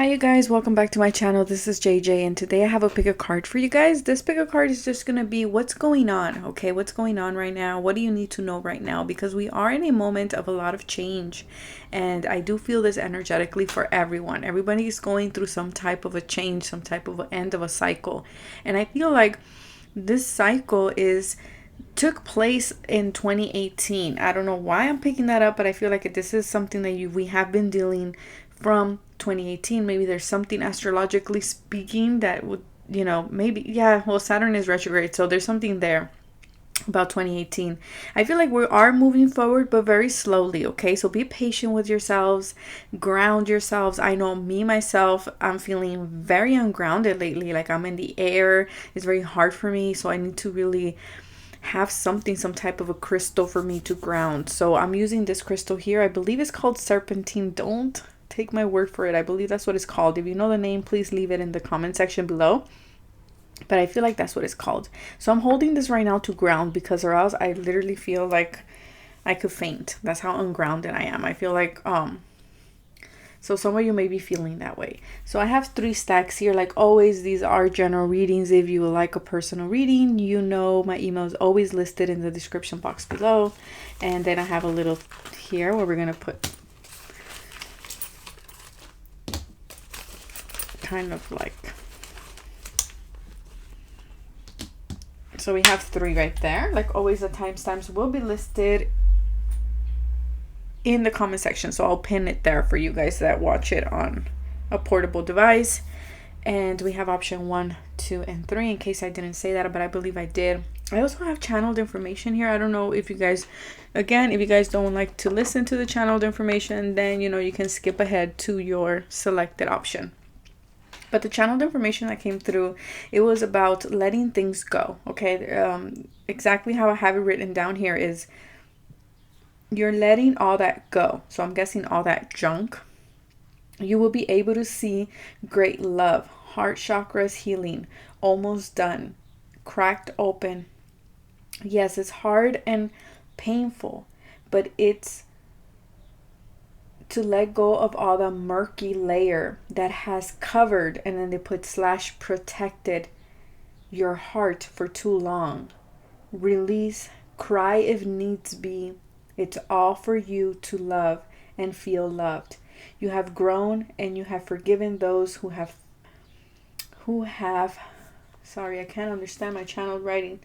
Hi you guys, welcome back to my channel. This is JJ and today I have a pick a card for you guys. This pick a card is just going to be what's going on, okay? What's going on right now? What do you need to know right now? Because we are in a moment of a lot of change and I do feel this energetically for everyone. Everybody is going through some type of a change, some type of an end of a cycle. And I feel like this cycle took place in 2018. I don't know why I'm picking that up, but I feel like this is something that we have been dealing from 2018. Maybe there's something astrologically speaking that would, maybe, yeah, well, Saturn is retrograde, so there's something there about 2018. I feel like we are moving forward, but very slowly, okay? So be patient with yourselves, ground yourselves. I know me, myself, I'm feeling very ungrounded lately. Like I'm in the air. It's very hard for me, so I need to really have some type of a crystal for me to ground. So I'm using this crystal here. I believe it's called serpentine. Don't take my word for it. I believe that's what it's called. If you know the name, please leave it in the comment section below. But I feel like that's what it's called. So I'm holding this right now to ground, because or else I literally feel like I could faint. That's how ungrounded I am. I feel like so some of you may be feeling that way. So I have 3 stacks here. Like always, these are general readings. If you would like a personal reading, you know my email is always listed in the description box below. And then I have a little here where we're going to put kind of like, so we have 3 right there. Like always, the timestamps will be listed in the comment section, so I'll pin it there for you guys that watch it on a portable device. And we have option 1, 2, and 3 in case I didn't say that, but I believe I did. I also have channeled information here. I don't know if you guys, again, if you guys don't like to listen to the channeled information, then you can skip ahead to your selected option. But the channeled information that came through, it was about letting things go, okay? Exactly how I have it written down here is you're letting all that go. So I'm guessing all that junk. You will be able to see great love, heart chakras healing, almost done, cracked open. Yes, it's hard and painful, but it's to let go of all the murky layer that has covered, and then they put / protected your heart for too long. Release, cry if needs be. It's all for you to love and feel loved. You have grown and you have forgiven those who have, sorry, I can't understand my channeled writing.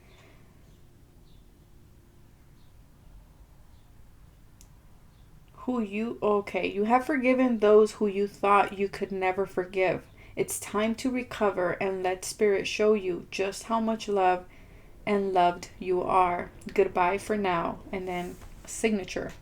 You have forgiven those who you thought you could never forgive. It's time to recover and let spirit show you just how much love and loved you are. Goodbye for now. And then signature.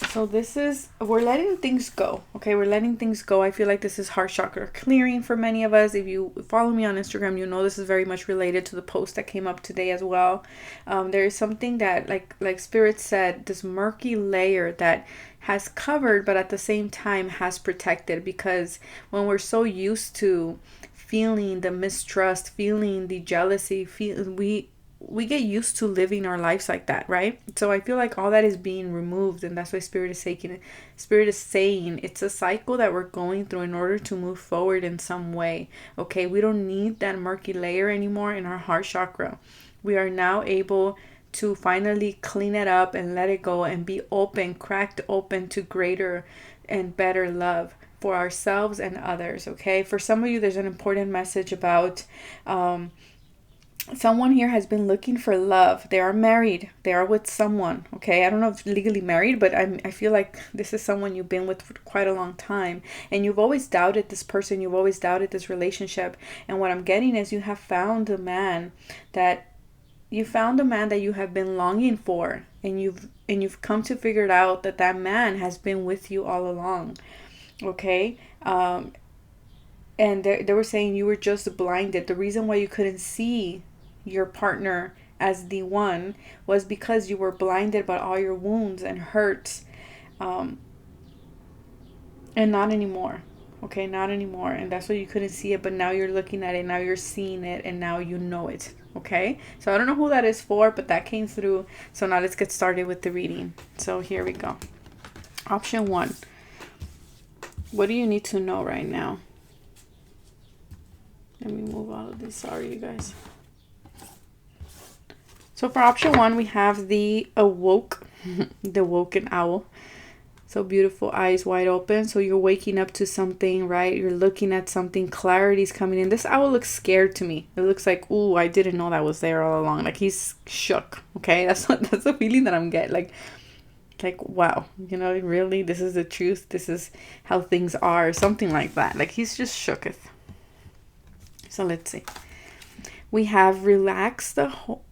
So this is, we're letting things go, okay? We're letting things go. I feel like this is heart chakra clearing for many of us. If you follow me on Instagram, you know this is very much related to the post that came up today as well. There is something that, like Spirit said, this murky layer that has covered, but at the same time has protected, because when we're so used to feeling the mistrust, feeling the jealousy, we get used to living our lives like that, right? So I feel like all that is being removed, and that's why Spirit is saying it's a cycle that we're going through in order to move forward in some way, okay? We don't need that murky layer anymore in our heart chakra. We are now able to finally clean it up and let it go and be open, cracked open to greater and better love for ourselves and others, okay? For some of you, there's an important message about someone here has been looking for love. They are married. They are with someone, okay? I don't know if legally married, but I feel like this is someone you've been with for quite a long time. And you've always doubted this person. You've always doubted this relationship. And what I'm getting is you have found a man that you have been longing for. And you've come to figure out that that man has been with you all along, okay? And they were saying you were just blinded. The reason why you couldn't see your partner as the one was because you were blinded by all your wounds and hurts, and not anymore, okay? Not anymore. And that's why you couldn't see it, but now you're looking at it, now you're seeing it, and now you know it, okay? So I don't know who that is for, but that came through. So now let's get started with the reading. So here we go. Option 1, What do you need to know right now? Let me move all of this. Sorry, you guys. So for option 1, we have the awoke, the woken owl. So beautiful, eyes wide open. So you're waking up to something, right? You're looking at something. Clarity's coming in. This owl looks scared to me. It looks like, ooh, I didn't know that was there all along. Like he's shook. Okay, that's the feeling that I'm getting. Like wow, you know, really, this is the truth. This is how things are. Something like that. Like he's just shooketh. So let's see. We have relax the hold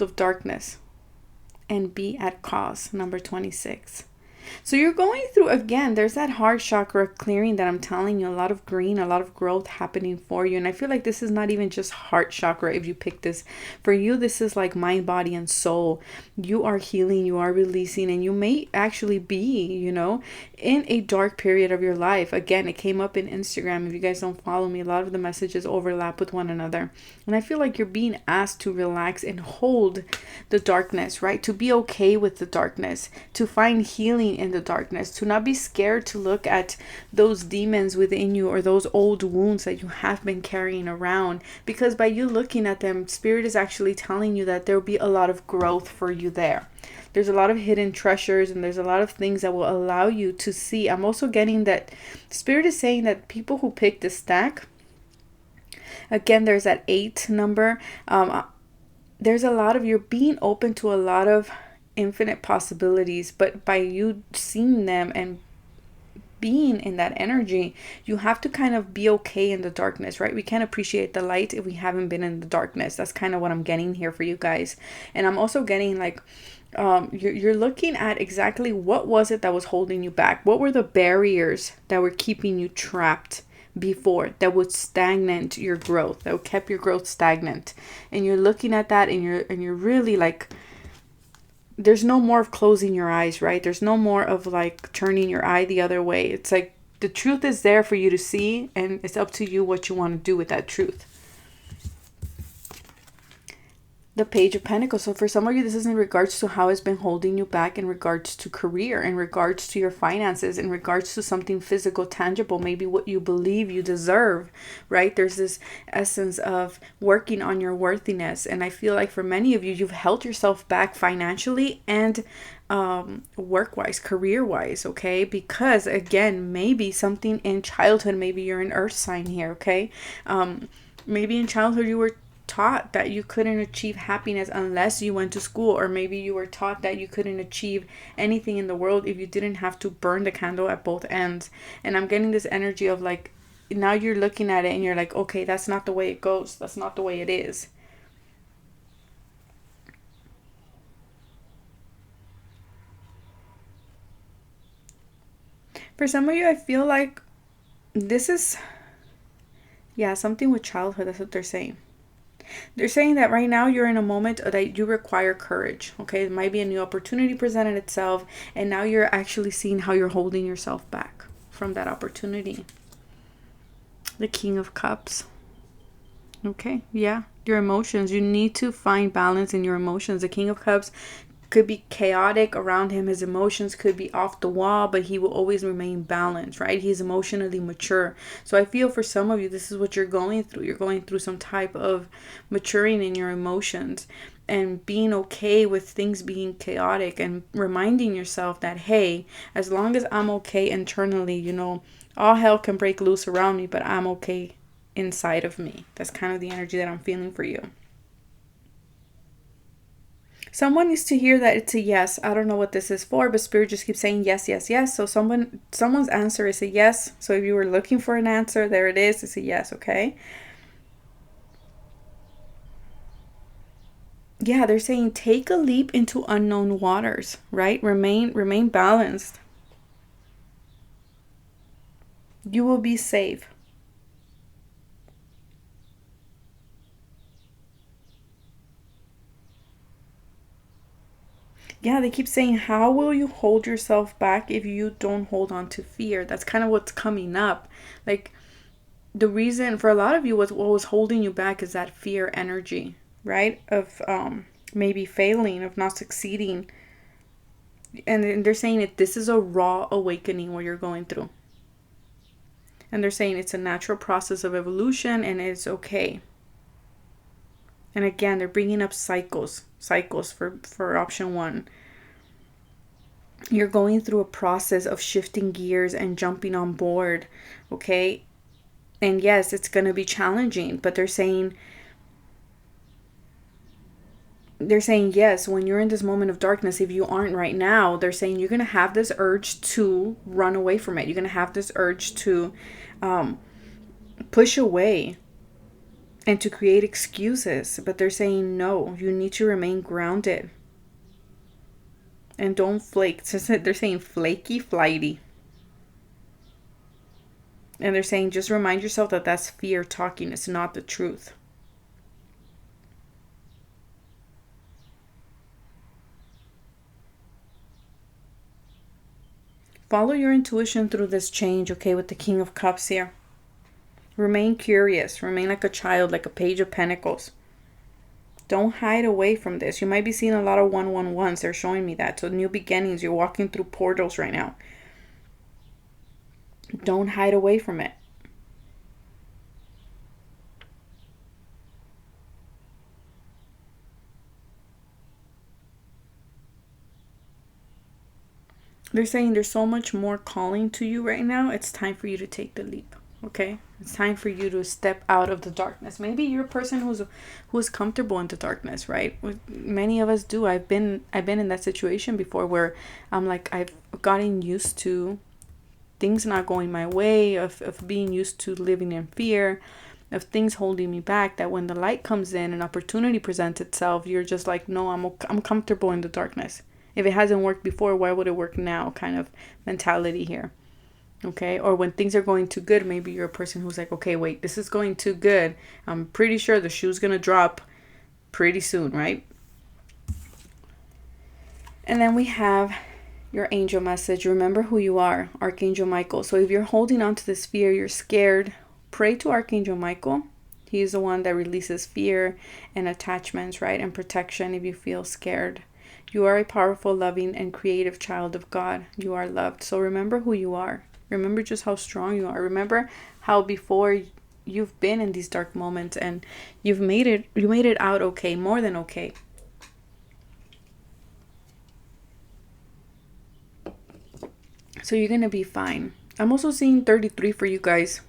of darkness and be at cause, number 26. So you're going through, again, there's that heart chakra clearing that I'm telling you, a lot of green, a lot of growth happening for you. And I feel like this is not even just heart chakra. If you pick this for you, this is like mind, body, and soul. You are healing, you are releasing, and you may actually be, you know, in a dark period of your life. Again, it came up in Instagram. If you guys don't follow me, a lot of the messages overlap with one another. And I feel like you're being asked to relax and hold the darkness, right? To be okay with the darkness, to find healing in the darkness, to not be scared to look at those demons within you or those old wounds that you have been carrying around, because by you looking at them, spirit is actually telling you that there will be a lot of growth for you there. There's a lot of hidden treasures, and there's a lot of things that will allow you to see. I'm also getting that spirit is saying that people who pick the stack, again, there's that 8 number, there's a lot of, you're being open to a lot of infinite possibilities, but by you seeing them and being in that energy, you have to kind of be okay in the darkness, right? We can't appreciate the light if we haven't been in the darkness. That's kind of what I'm getting here for you guys. And I'm also getting like you're looking at exactly what was it that was holding you back. What were the barriers that were keeping you trapped before, that would stagnate your growth, that kept your growth stagnant? And you're looking at that, and you're really like, there's no more of closing your eyes, right? There's no more of like turning your eye the other way. It's like the truth is there for you to see, and it's up to you what you want to do with that truth. The Page of Pentacles. So for some of you, this is in regards to how it's been holding you back in regards to career, in regards to your finances, in regards to something physical, tangible, maybe what you believe you deserve, right? There's this essence of working on your worthiness. And I feel like for many of you, you've held yourself back financially and work-wise, career-wise, okay? Because again, maybe something in childhood, maybe you're an earth sign here, okay? Maybe in childhood you were taught that you couldn't achieve happiness unless you went to school, or maybe you were taught that you couldn't achieve anything in the world if you didn't have to burn the candle at both ends. And I'm getting this energy of like, now you're looking at it and you're like, okay, that's not the way it goes. That's not the way it is. For some of you, I feel like this is, yeah, something with childhood. That's what they're saying. They're saying that right now you're in a moment that you require courage. Okay, it might be a new opportunity presented itself, and now you're actually seeing how you're holding yourself back from that opportunity. The King of Cups. Okay, yeah, your emotions. You need to find balance in your emotions. The King of Cups could be chaotic around him. His emotions could be off the wall, but he will always remain balanced, right? He's emotionally mature. So I feel for some of you, this is what you're going through. You're going through some type of maturing in your emotions and being okay with things being chaotic, and reminding yourself that, hey, as long as I'm okay internally, you know, all hell can break loose around me, but I'm okay inside of me. That's kind of the energy that I'm feeling for you. Someone needs to hear that it's a yes. I don't know what this is for, but Spirit just keeps saying yes, yes, yes. So someone's answer is a yes. So if you were looking for an answer, there it is. It's a yes, okay? Yeah, they're saying take a leap into unknown waters, right? Remain balanced. You will be safe. Yeah, they keep saying, how will you hold yourself back if you don't hold on to fear? That's kind of what's coming up. Like, the reason for a lot of you, what was holding you back is that fear energy, right? Of maybe failing, of not succeeding. And they're saying this is a raw awakening what you're going through. And they're saying it's a natural process of evolution and it's okay. And again, they're bringing up cycles for option 1. You're going through a process of shifting gears and jumping on board, okay? And yes, it's going to be challenging, but they're saying yes, when you're in this moment of darkness, if you aren't right now, they're saying you're going to have this urge to run away from it. You're going to have this urge to push away and to create excuses. But they're saying, no, you need to remain grounded. And don't flake. They're saying flaky, flighty. And they're saying just remind yourself that that's fear talking. It's not the truth. Follow your intuition through this change, okay, with the King of Cups here. Remain curious. Remain like a child, like a Page of Pentacles. Don't hide away from this. You might be seeing a lot of 111s. They're showing me that. So new beginnings. You're walking through portals right now. Don't hide away from it. They're saying there's so much more calling to you right now. It's time for you to take the leap. Okay? It's time for you to step out of the darkness. Maybe you're a person who's comfortable in the darkness, right? Many of us do. I've been in that situation before where I'm like, I've gotten used to things not going my way, of being used to living in fear, of things holding me back, that when the light comes in and opportunity presents itself, you're just like, no, I'm comfortable in the darkness. If it hasn't worked before, why would it work now? Kind of mentality here. Okay? Or when things are going too good, maybe you're a person who's like, okay, wait, this is going too good. I'm pretty sure the shoe's going to drop pretty soon, right? And then we have your angel message. Remember who you are, Archangel Michael. So if you're holding on to this fear, you're scared, pray to Archangel Michael. He is the one that releases fear and attachments, right? And protection if you feel scared. You are a powerful, loving, and creative child of God. You are loved. So remember who you are. Remember just how strong you are. Remember how before you've been in these dark moments and you made it out okay, more than okay. So you're going to be fine. I'm also seeing 33 for you guys.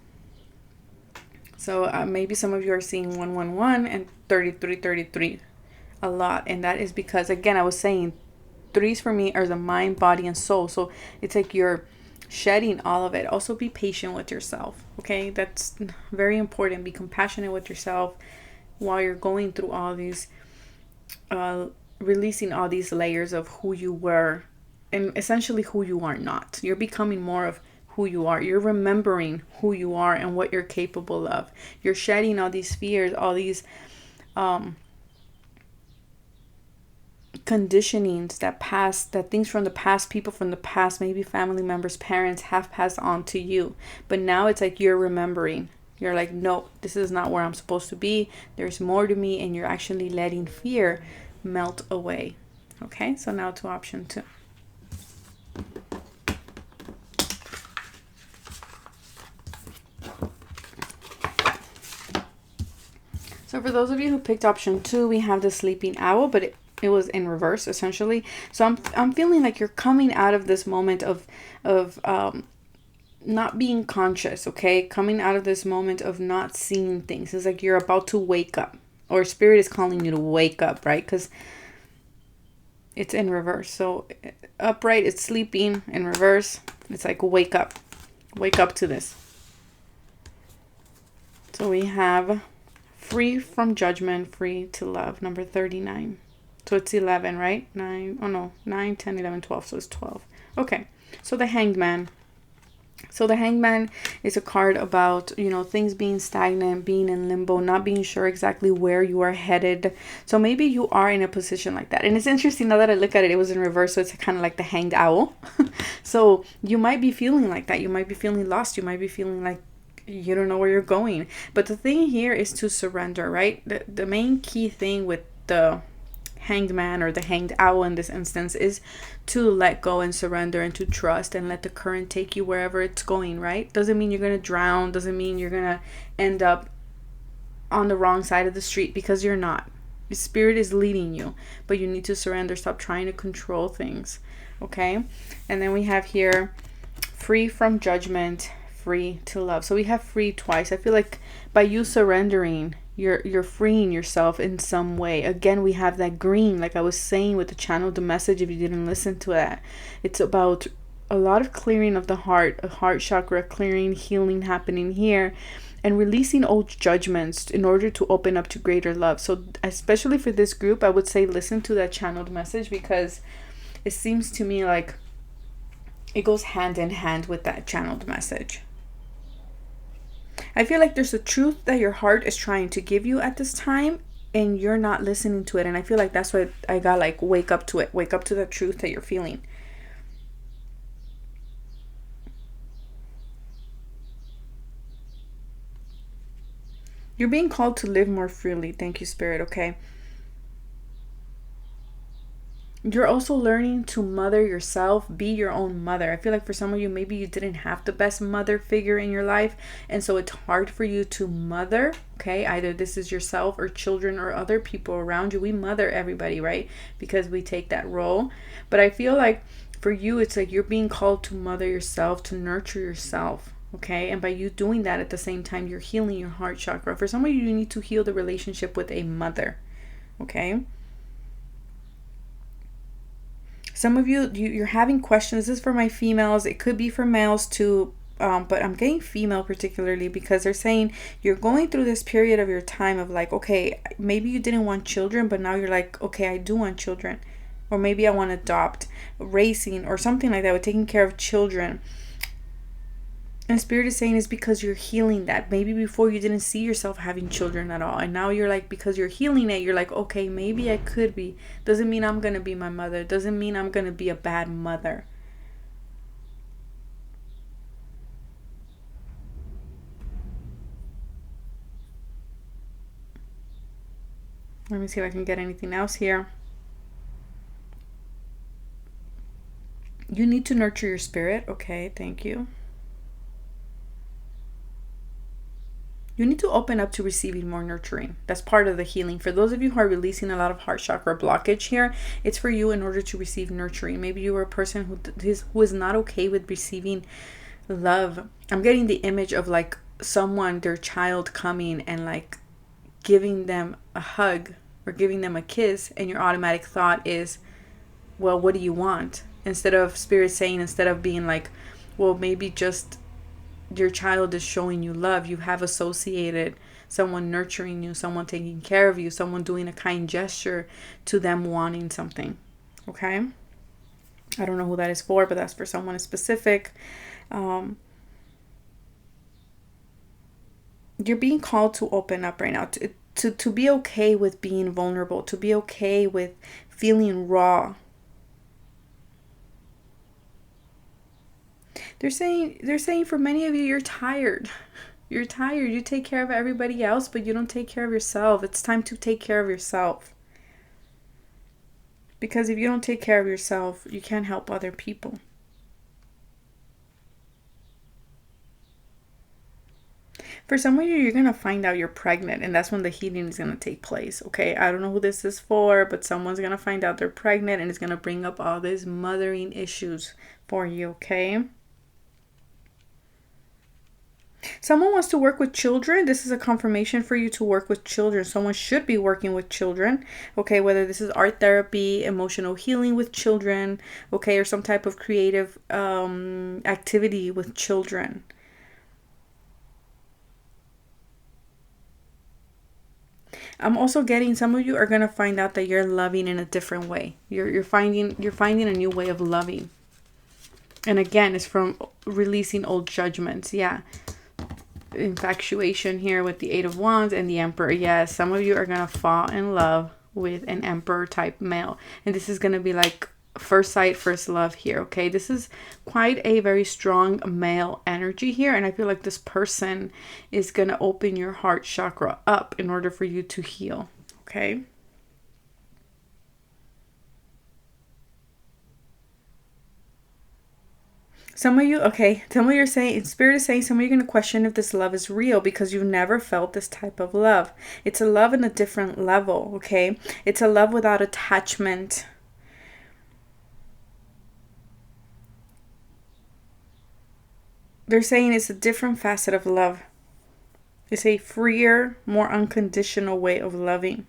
So maybe some of you are seeing 111 and 33 a lot. And that is because, again, I was saying 3s for me are the mind, body, and soul. So it's like you're shedding all of it. Also be patient with yourself. Okay, that's very important. Be compassionate with yourself while you're going through all these, releasing all these layers of who you were and essentially who you are not. You're becoming more of who you are. You're remembering who you are and what you're capable of. You're shedding all these fears, all these conditionings that things from the past, people from the past, maybe family members, parents have passed on to you. But now it's like you're remembering. You're like, no, this is not where I'm supposed to be. There's more to me. And you're actually letting fear melt away. Okay, so now to option 2. So for those of you who picked option 2, we have the sleeping owl, but it was in reverse essentially. So I'm feeling like you're coming out of this moment of not being conscious, okay? Coming out of this moment of not seeing things. It's like you're about to wake up, or spirit is calling you to wake up, right? Because it's in reverse. So upright, it's sleeping. In reverse, it's like wake up to this. So we have free from judgment, free to love, number 39. So it's 11, right? 9, 10, 11, 12. So it's 12. Okay. So the Hanged Man. So the Hanged Man is a card about, things being stagnant, being in limbo, not being sure exactly where you are headed. So maybe you are in a position like that. And it's interesting now that I look at it, it was in reverse. So it's kind of like the hanged owl. So you might be feeling like that. You might be feeling lost. You might be feeling like you don't know where you're going. But the thing here is to surrender, right? The main key thing with the hanged man or the hanged owl in this instance is to let go and surrender and to trust and let the current take you wherever it's going, right? Doesn't mean you're going to drown. Doesn't mean you're going to end up on the wrong side of the street, because you're not. The spirit is leading you, but you need to surrender. Stop trying to control things. Okay. And then we have here free from judgment, free to love. So we have free twice. I feel like by you surrendering, you're freeing yourself in some way. Again, we have that green, like I was saying with the channel, the message, if you didn't listen to that, it's about a lot of clearing of the heart, a heart chakra clearing, healing happening here, and releasing old judgments in order to open up to greater love. So especially for this group, I would say listen to that channeled message, because it seems to me like it goes hand in hand with that channeled message. I feel like there's a truth that your heart is trying to give you at this time, and you're not listening to it. And I feel like that's why I got like, wake up to it. Wake up to the truth that you're feeling. You're being called to live more freely. Thank you, Spirit. Okay. You're also learning to mother yourself, be your own mother. I feel like for some of you, maybe you didn't have the best mother figure in your life, and so it's hard for you to mother, okay? Either this is yourself or children or other people around you. We mother everybody, right? Because we take that role. But I feel like for you, it's like you're being called to mother yourself, to nurture yourself, okay? And by you doing that at the same time, you're healing your heart chakra. For some of you, you need to heal the relationship with a mother, okay? Some of you're having questions. This is for my females. It could be for males too, but I'm getting female particularly, because they're saying you're going through this period of your time of like, okay, maybe you didn't want children, but now you're like, okay, I do want children. Or maybe I want to adopt, racing or something like that, with taking care of children. And Spirit is saying it's because you're healing that. Maybe before you didn't see yourself having children at all. And now you're like, because you're healing it, you're like, okay, maybe I could be. Doesn't mean I'm going to be my mother. Doesn't mean I'm going to be a bad mother. Let me see if I can get anything else here. You need to nurture your spirit. Okay, thank you. You need to open up to receiving more nurturing. That's part of the healing. For those of you who are releasing a lot of heart chakra blockage here, it's for you in order to receive nurturing. Maybe you are a person who is not okay with receiving love. I'm getting the image of like someone, their child coming and like giving them a hug or giving them a kiss, and your automatic thought is, well, what do you want? Instead of Spirit saying, instead of being like, well, maybe just your child is showing you love. You have associated someone nurturing you, someone taking care of you, someone doing a kind gesture to them wanting something. Okay? I don't know who that is for, but that's for someone specific. You're being called to open up right now, to be okay with being vulnerable, to be okay with feeling raw. They're saying for many of you, you're tired. You're tired. You take care of everybody else, but you don't take care of yourself. It's time to take care of yourself. Because if you don't take care of yourself, you can't help other people. For some of you, you're going to find out you're pregnant, and that's when the healing is going to take place, okay? I don't know who this is for, but someone's going to find out they're pregnant, and it's going to bring up all these mothering issues for you, okay? Someone wants to work with children. This is a confirmation for you to work with children. Someone should be working with children, okay? Whether this is art therapy, emotional healing with children, okay? Or some type of creative activity with children. I'm also getting some of you are going to find out that you're loving in a different way. You're finding a new way of loving. And again, it's from releasing old judgments. Yeah. Infatuation here with the Eight of Wands and the Emperor. Yes, some of you are going to fall in love with an Emperor type male. And this is going to be like first sight, first love here, okay? This is quite a very strong male energy here, and I feel like this person is going to open your heart chakra up in order for you to heal, okay? Some of you, okay, tell me you're saying, Spirit is saying some of you are going to question if this love is real because you've never felt this type of love. It's a love in a different level, okay? It's a love without attachment. They're saying it's a different facet of love. It's a freer, more unconditional way of loving.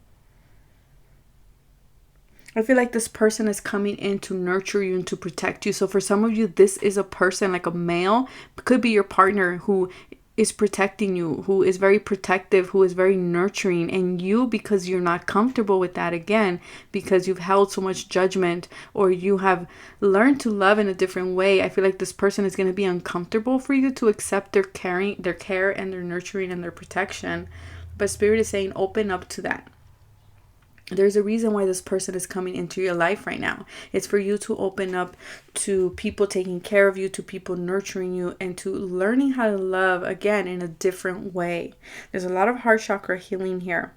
I feel like this person is coming in to nurture you and to protect you. So for some of you, this is a person, like a male, could be your partner, who is protecting you, who is very protective, who is very nurturing. And you, because you're not comfortable with that, again, because you've held so much judgment, or you have learned to love in a different way, I feel like this person is going to be uncomfortable for you to accept their care and their nurturing and their protection. But Spirit is saying open up to that. There's a reason why this person is coming into your life right now. It's for you to open up to people taking care of you, to people nurturing you, and to learning how to love again in a different way. There's a lot of heart chakra healing here.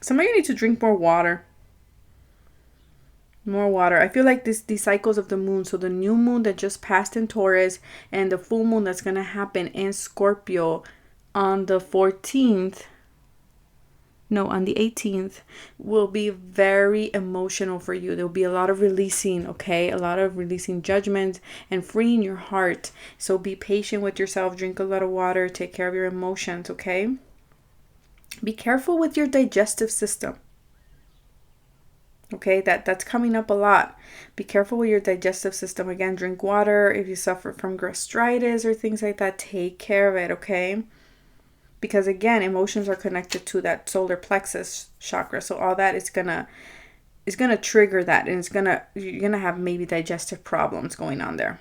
Some of you need to drink more water. More water. I feel like these cycles of the moon. So the new moon that just passed in Taurus and the full moon that's going to happen in Scorpio on the 14th. No, on the 18th will be very emotional for you. There'll be a lot of releasing, okay? A lot of releasing judgment and freeing your heart. So be patient with yourself. Drink a lot of water. Take care of your emotions, okay? Be careful with your digestive system. Okay, that's coming up a lot. Be careful with your digestive system. Again, drink water. If you suffer from gastritis or things like that, take care of it, okay? Because again, emotions are connected to that solar plexus chakra. So all that is gonna trigger that, and you're gonna have maybe digestive problems going on there.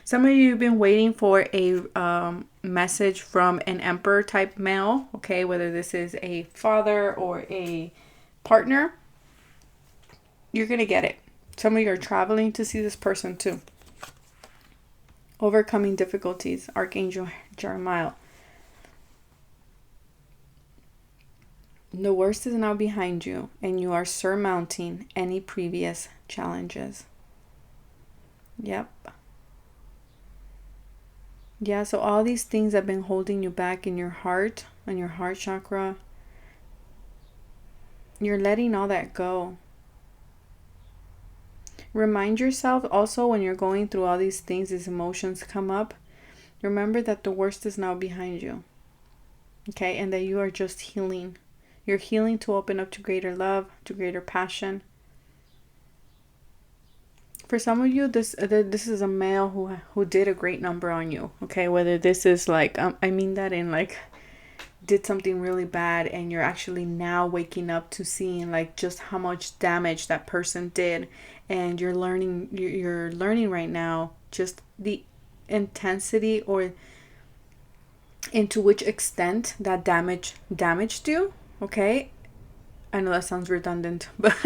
Some of you have been waiting for a message from an emperor type male, okay, whether this is a father or a partner. You're going to get it. Some of you are traveling to see this person too. Overcoming difficulties, Archangel Jeremiah. The worst is now behind you, and you are surmounting any previous challenges. Yep. Yeah, so all these things have been holding you back in your heart, and your heart chakra, you're letting all that go. Remind yourself also when you're going through all these things, these emotions come up, remember that the worst is now behind you. Okay, and that you are just healing. You're healing to open up to greater love, to greater passion. For some of you, this is a male who did a great number on you. Okay, whether this is like, I mean that in like, did something really bad, and you're actually now waking up to seeing like just how much damage that person did, and you're learning right now just the intensity or into which extent that damaged you. Okay, I know that sounds redundant, but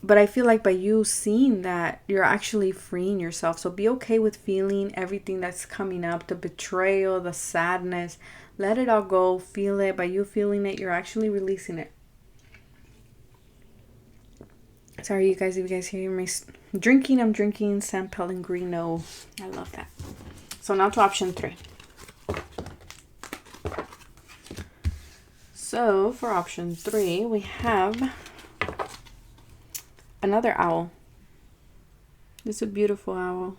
but I feel like by you seeing that, you're actually freeing yourself. So be okay with feeling everything that's coming up, the betrayal, the sadness. Let it all go. Feel it. By you feeling it, you're actually releasing it. Sorry, you guys, if you guys hear me drinking, I'm drinking San Pellegrino. I love that. So now to option 3. So for option 3, we have another owl. It's a beautiful owl.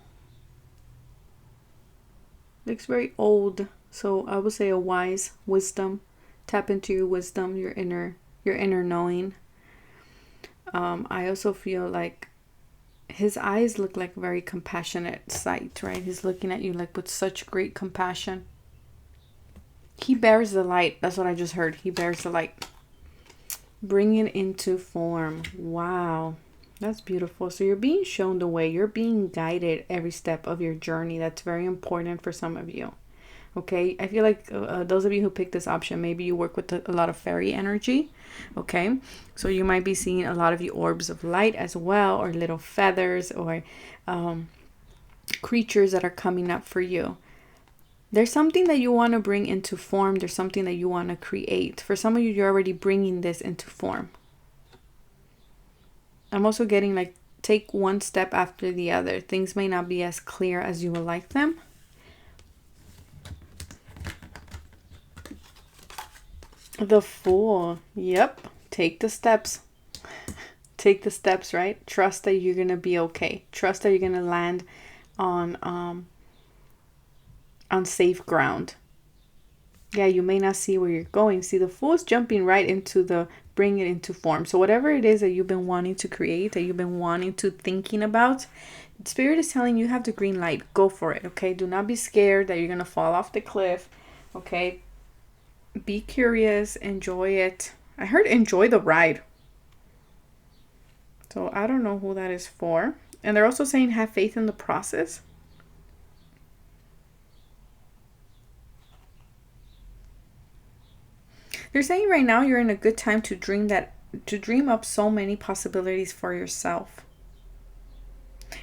Looks very old. So I would say a wise wisdom. Tap into your wisdom, your inner knowing. I also feel like his eyes look like very compassionate sight, right? He's looking at you like with such great compassion. He bears the light. That's what I just heard. He bears the light. Bring it into form. Wow. That's beautiful. So you're being shown the way. You're being guided every step of your journey. That's very important for some of you. Okay. I feel like those of you who picked this option, maybe you work with a lot of fairy energy. Okay. So you might be seeing a lot of the orbs of light as well, or little feathers, or creatures that are coming up for you. There's something that you want to bring into form. There's something that you want to create. For some of you, you're already bringing this into form. I'm also getting like, take one step after the other. Things may not be as clear as you would like them. The Fool. Yep. Take the steps. Take the steps, right? Trust that you're going to be okay. Trust that you're going to land on safe ground. Yeah, you may not see where you're going. See, the Fool is jumping right into the bring it into form. So whatever it is that you've been wanting to create, that you've been wanting to thinking about, Spirit is telling you have the green light. Go for it, okay? Do not be scared that you're going to fall off the cliff, okay? Be curious. Enjoy it. I heard enjoy the ride. So I don't know who that is for. And they're also saying have faith in the process. They're saying right now you're in a good time to dream up so many possibilities for yourself.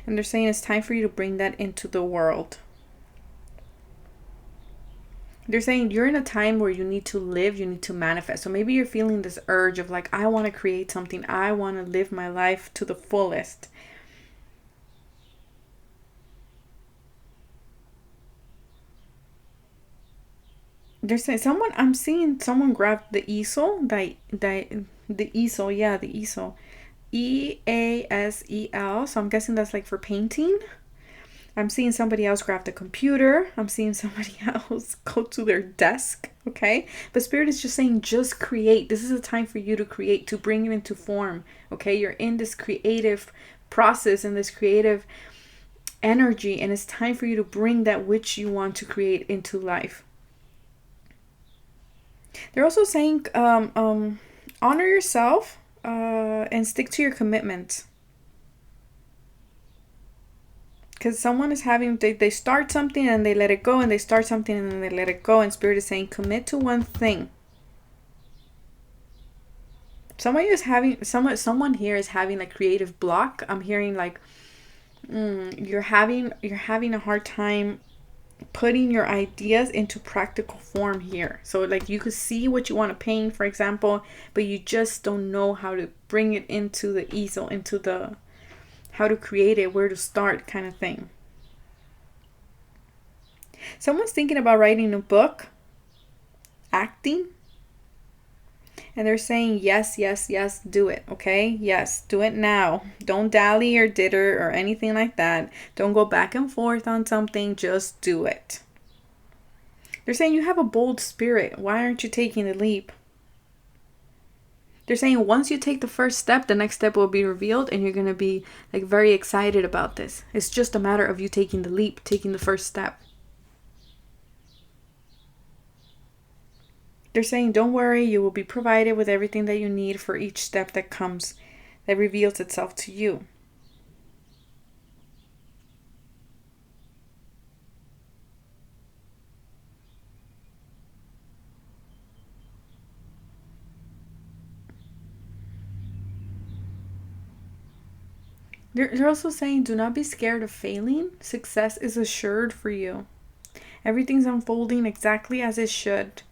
And they're saying it's time for you to bring that into the world. They're saying you're in a time where you need to live, you need to manifest. So maybe you're feeling this urge of like, I want to create something. I want to live my life to the fullest. They're saying I'm seeing someone grab the easel, the easel, yeah, the easel. EASEL. So I'm guessing that's like for painting. I'm seeing somebody else grab the computer. I'm seeing somebody else go to their desk, okay? But Spirit is just saying, just create. This is a time for you to create, to bring it into form, okay? You're in this creative process and this creative energy, and it's time for you to bring that which you want to create into life. They're also saying, honor yourself and stick to your commitments. Because someone is having, they start something and they let it go, and they start something and then they let it go. And Spirit is saying, commit to one thing. Someone here is having a creative block. I'm hearing like, you're having a hard time putting your ideas into practical form here. So like you could see what you want to paint, for example, but you just don't know how to bring it into the easel, into the how to create it, where to start kind of thing. Someone's thinking about writing a book, acting, and they're saying yes, yes, yes, do it, okay? Yes, do it now. Don't dally or ditter or anything like that. Don't go back and forth on something, just do it. They're saying you have a bold spirit. Why aren't you taking the leap? They're saying once you take the first step, the next step will be revealed, and you're going to be like very excited about this. It's just a matter of you taking the leap, taking the first step. They're saying don't worry, you will be provided with everything that you need for each step that comes, that reveals itself to you. They're also saying do not be scared of failing. Success is assured for you. Everything's unfolding exactly as it should.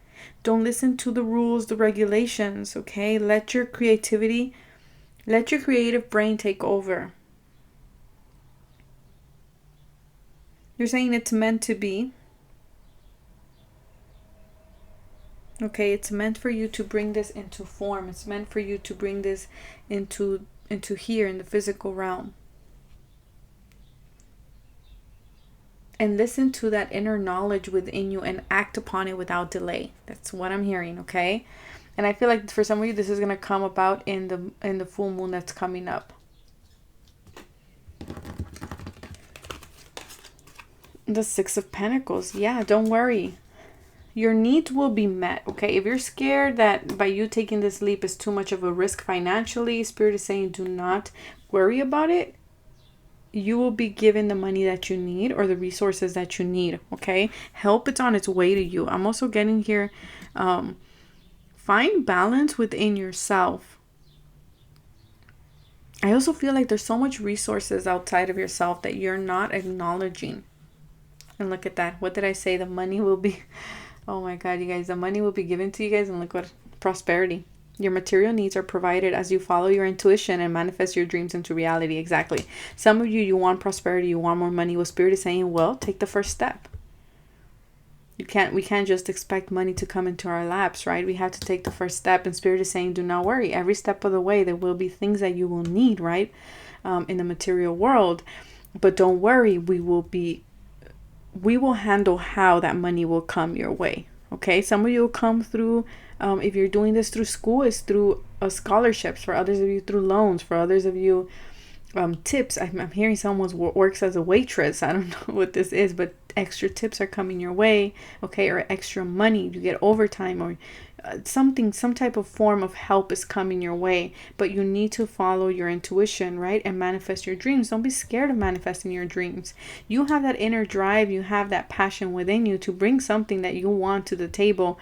Don't listen to the rules, the regulations, okay? Let your creative brain take over. You're saying it's meant to be. Okay, it's meant for you to bring this into form. It's meant for you to bring this into here in the physical realm. And listen to that inner knowledge within you and act upon it without delay. That's what I'm hearing, okay? And I feel like for some of you, this is going to come about in the full moon that's coming up. The Six of Pentacles. Yeah, don't worry. Your needs will be met, okay? If you're scared that by you taking this leap is too much of a risk financially, Spirit is saying do not worry about it. You will be given the money that you need or the resources that you need, okay? Help is on its way to you. I'm also getting here, find balance within yourself. I also feel like there's so much resources outside of yourself that you're not acknowledging. And look at that. What did I say? The money will be, oh my God, you guys, the money will be given to you guys. And look what, prosperity. Your material needs are provided as you follow your intuition and manifest your dreams into reality. Exactly. Some of you, you want prosperity, you want more money. Well, Spirit is saying, well, take the first step. We can't just expect money to come into our laps, right? We have to take the first step. And Spirit is saying, do not worry. Every step of the way, there will be things that you will need, right? In the material world. But don't worry, we will handle how that money will come your way. Okay, some of you will come through, if you're doing this through school, it's through scholarships. For others of you, through loans. For others of you, tips. I'm hearing someone works as a waitress. I don't know what this is, but extra tips are coming your way. Okay, or extra money. You get overtime, or some type of form of help is coming your way. But you need to follow your intuition, right? And manifest your dreams. Don't be scared of manifesting your dreams. You have that inner drive. You have that passion within you to bring something that you want to the table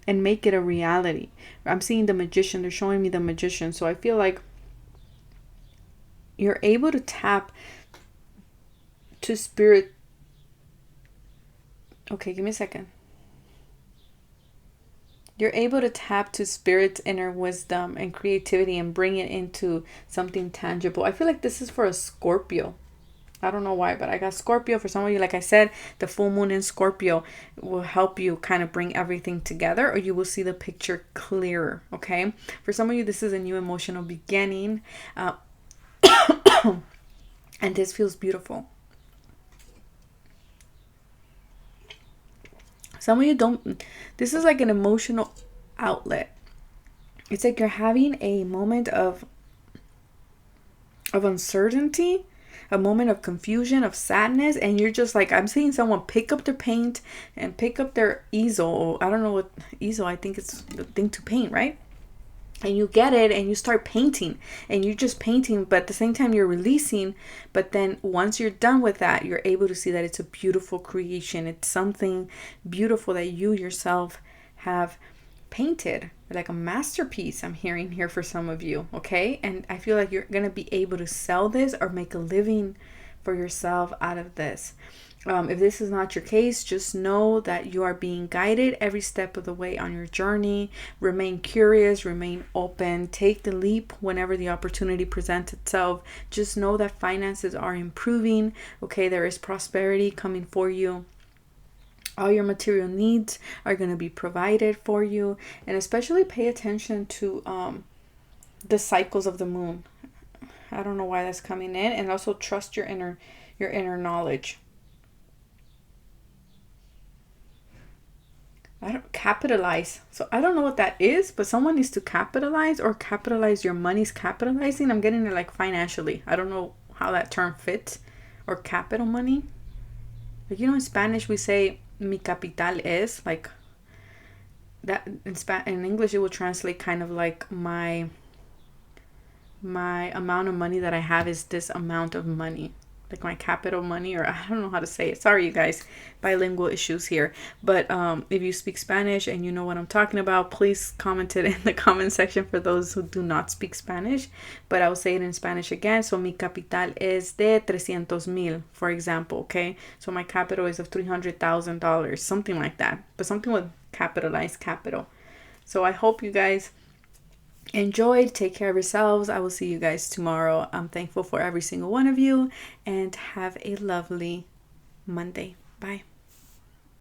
and make it a reality. I'm seeing the magician. They're showing me the magician. So I feel like you're able to tap to spirit. Okay, give me a second. You're able to tap to spirit's inner wisdom and creativity and bring it into something tangible. I feel like this is for a Scorpio. I don't know why, but I got Scorpio. For some of you, like I said, the full moon in Scorpio will help you kind of bring everything together, or you will see the picture clearer, okay? For some of you, this is a new emotional beginning. And this feels beautiful. Some of you don't. This is like an emotional outlet. It's like you're having a moment of uncertainty, a moment of confusion, of sadness, and you're just like, I'm seeing someone pick up their paint and pick up their easel. I don't know what easel. I think it's the thing to paint, right? And you get it and you start painting, and you're just painting, but at the same time you're releasing. But then once you're done with that, you're able to see that it's a beautiful creation. It's something beautiful that you yourself have painted, like a masterpiece. I'm hearing here for some of you, okay? And I feel like you're going to be able to sell this or make a living for yourself out of this. If this is not your case, just know that you are being guided every step of the way on your journey. Remain curious, remain open, take the leap whenever the opportunity presents itself. Just know that finances are improving. Okay, there is prosperity coming for you. All your material needs are going to be provided for you. And especially pay attention to the cycles of the moon. I don't know why that's coming in. And also trust your inner knowledge. I don't capitalize. So I don't know what that is, but someone needs to capitalize, or capitalize your money's capitalizing. I'm getting it like financially. I don't know how that term fits. Or capital money. Like, you know, in Spanish we say mi capital es, like that. In English it will translate kind of like my amount of money that I have is this amount of money. Like my capital money, or I don't know how to say it. Sorry, you guys, bilingual issues here. But if you speak Spanish and you know what I'm talking about, please comment it in the comment section for those who do not speak Spanish. But I'll say it in Spanish again. So mi capital es de 300,000, for example, okay? So my capital is of $300,000, something like that. But something with capitalized capital. So I hope you guys enjoyed. Take care of yourselves. I will see you guys tomorrow. I'm thankful for every single one of you, and have a lovely Monday. Bye.